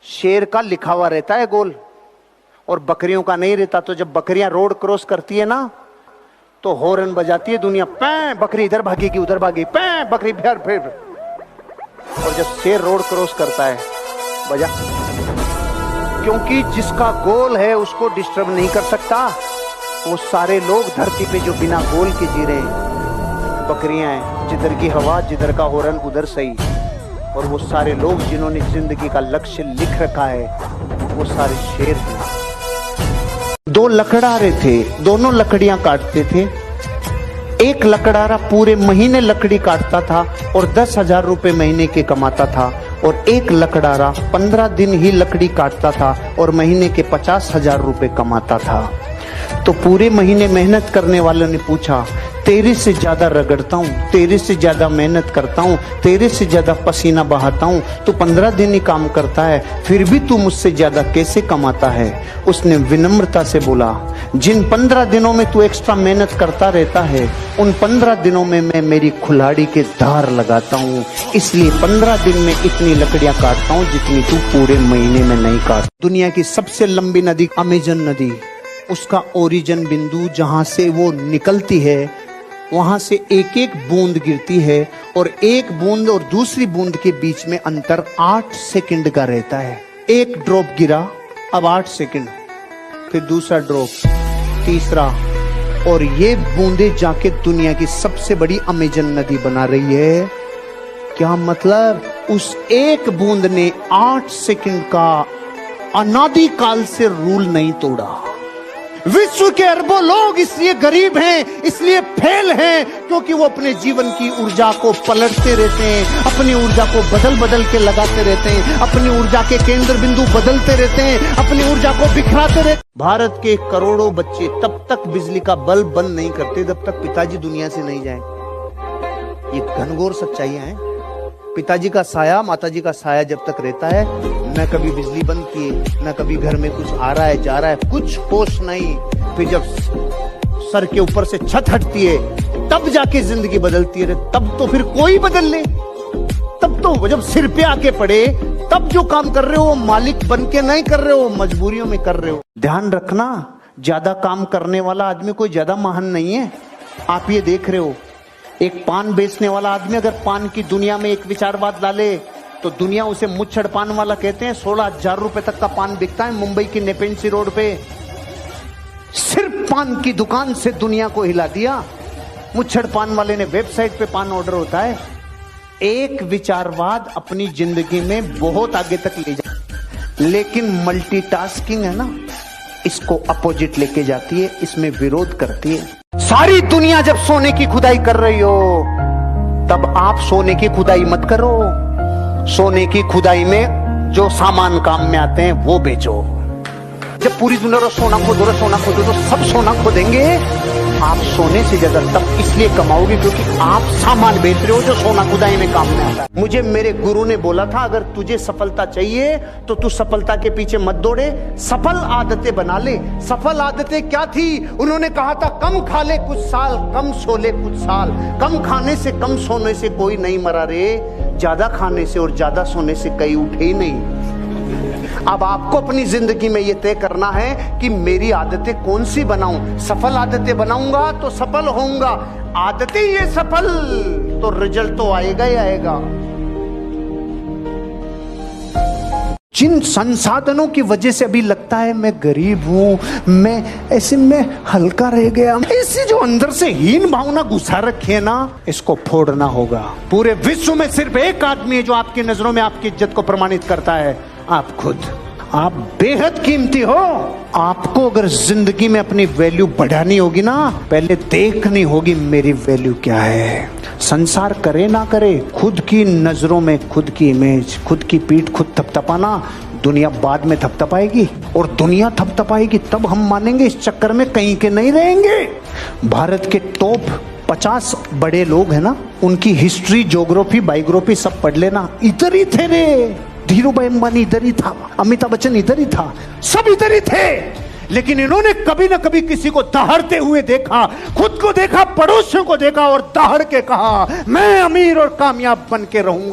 शेर का लिखा हुआ रहता है गोल और बकरियों का नहीं रहता। तो जब बकरियां रोड क्रॉस करती है ना तो हॉर्न बजाती है दुनिया, पैं बकरी इधर भागेगी उधर भागेगी, पैं बकरी फिर। और जब शेर रोड क्रॉस करता है बजा, क्योंकि जिसका गोल है उसको डिस्टर्ब नहीं कर सकता। वो सारे लोग धरती पे जो बिना गोल के जी रहे हैं, बकरियां हैं, जिधर की हवा जिधर का हॉर्न उधर सही। और वो सारे लोग जिन्होंने जिंदगी का लक्ष्य लिख रखा है वो सारे शेर हैं। दो लकड़हारे थे, दोनों लकड़ियां काटते थे। एक लकड़हारा पूरे महीने लकड़ी काटता था और 10,000 रुपए महीने के कमाता था, और एक लकड़हारा 15 दिन ही लकड़ी काटता था और महीने के 50,000 रुपए कमाता था। तो पूरे महीने मेहनत करने वालों ने पूछा, तेरे से ज्यादा रगड़ता हूँ, तेरे से ज्यादा मेहनत करता हूँ, तेरे से ज्यादा पसीना बहाता हूँ, तू 15 दिन ही काम करता है, फिर भी तू मुझसे ज्यादा कैसे कमाता है? उसने विनम्रता से बोला, जिन 15 दिनों में तू एक्स्ट्रा मेहनत करता रहता है उन 15 दिनों में मैं मेरी कुल्हाड़ी के धार लगाता हूँ, इसलिए 15 दिन में इतनी लकड़ियां काटता हूँ जितनी तू पूरे महीने में नहीं काट। दुनिया की सबसे लंबी नदी अमेजन नदी, उसका ओरिजिन बिंदु जहां से वो निकलती है वहां से एक एक बूंद गिरती है, और एक बूंद और दूसरी बूंद के बीच में अंतर 8 सेकंड का रहता है। एक ड्रॉप गिरा, अब 8 सेकंड, फिर दूसरा ड्रॉप, तीसरा, और ये बूंदे जाके दुनिया की सबसे बड़ी अमेजन नदी बना रही है। क्या मतलब? उस एक बूंद ने 8 सेकंड का अनादि काल से रूल नहीं तोड़ा। विश्व के अरबों लोग इसलिए गरीब हैं, इसलिए फेल हैं, क्योंकि वो अपने जीवन की ऊर्जा को पलटते रहते हैं, अपनी ऊर्जा को बदल बदल के लगाते रहते हैं, अपनी ऊर्जा के केंद्र बिंदु बदलते रहते हैं, अपनी ऊर्जा को बिखराते रहते। भारत के करोड़ों बच्चे तब तक बिजली का बल्ब बंद नहीं करते जब तक पिताजी दुनिया से नहीं जाए। ये घनघोर सच्चाइयां हैं। पिताजी का साया, माताजी का साया जब तक रहता है, न कभी बिजली बंद किए, न कभी घर में कुछ आ रहा है जा रहा है, कुछ होश नहीं। फिर जब सर के ऊपर से छत हटती है तब जाके जिंदगी बदलती है। तब तो फिर कोई बदल ले, तब तो जब सिर पे आके पड़े तब जो काम कर रहे हो वो मालिक बन के नहीं कर रहे हो, मजबूरियों में कर रहे हो। ध्यान रखना, ज्यादा काम करने वाला आदमी कोई ज्यादा महान नहीं है। आप ये देख रहे हो, एक पान बेचने वाला आदमी अगर पान की दुनिया में एक विचारवाद डाले तो दुनिया उसे मुच्छड़ पान वाला कहते हैं। 16,000 रुपए तक का पान बिकता है मुंबई की नेपेंसी रोड पे। सिर्फ पान की दुकान से दुनिया को हिला दिया। मुच्छड़ पान वाले ने वेबसाइट पे पान ऑर्डर होता है। एक विचारवाद अपनी जिंदगी में बहुत आगे तक ले जाए, लेकिन मल्टीटास्किंग है ना, इसको अपोजिट लेके जाती है, इसमें विरोध करती है। सारी दुनिया जब सोने की खुदाई कर रही हो तब आप सोने की खुदाई मत करो। सोने की खुदाई में जो सामान काम में आते हैं वो बेचो। जब पूरी दुनिया सोना खोदो तो सब सोना खोदेंगे। आप सोने से ज्यादा तब इसलिए कमाओगे क्योंकि आप सामान बेच रहे हो जो सोना खुदाई में काम में आता है। मुझे मेरे गुरु ने बोला था, अगर तुझे सफलता चाहिए तो तू सफलता के पीछे मत दौड़े, सफल आदतें बना ले। सफल आदतें क्या थी? उन्होंने कहा था, कम खा ले कुछ साल, कम सो ले कुछ साल। कम खाने से कम सोने से कोई नहीं मरा रे, ज्यादा खाने से और ज्यादा सोने से कई उठे ही नहीं। अब आपको अपनी जिंदगी में यह तय करना है कि मेरी आदतें कौन सी बनाऊं। सफल आदतें बनाऊंगा तो सफल होऊंगा, आदतें ये सफल तो रिजल्ट तो आएगा ही आएगा। जिन संसाधनों की वजह से अभी लगता है मैं गरीब हूं, मैं ऐसे में हल्का रह गया, ऐसी जो अंदर से हीन भावना घुसा रखी है ना, इसको फोड़ना होगा। पूरे विश्व में सिर्फ एक आदमी है जो आपकी नजरों में आपकी इज्जत को प्रमाणित करता है, आप खुद। आप बेहद कीमती हो। आपको अगर जिंदगी में अपनी वैल्यू बढ़ानी होगी ना, पहले देखनी होगी मेरी वैल्यू क्या है। संसार करे ना करे, खुद की नजरों में खुद की इमेज, खुद की पीठ खुद थपथपाना, दुनिया बाद में थपथपाएगी। और दुनिया थपथपाएगी तब हम मानेंगे, इस चक्कर में कहीं के नहीं रहेंगे। भारत के टॉप 50 बड़े लोग हैं ना, उनकी हिस्ट्री, ज्योग्राफी, बायोग्राफी सब पढ़ लेना। इधर ही थे रे, धीरूभाई अंबानी इधर ही था, अमिताभ बच्चन इधर ही था, सब इधर ही थे। लेकिन इन्होंने कभी ना कभी किसी को दहाड़ते हुए देखा, खुद को देखा, पड़ोसियों को देखा और दहाड़ के कहा, मैं अमीर और कामयाब बन के रहूंगा।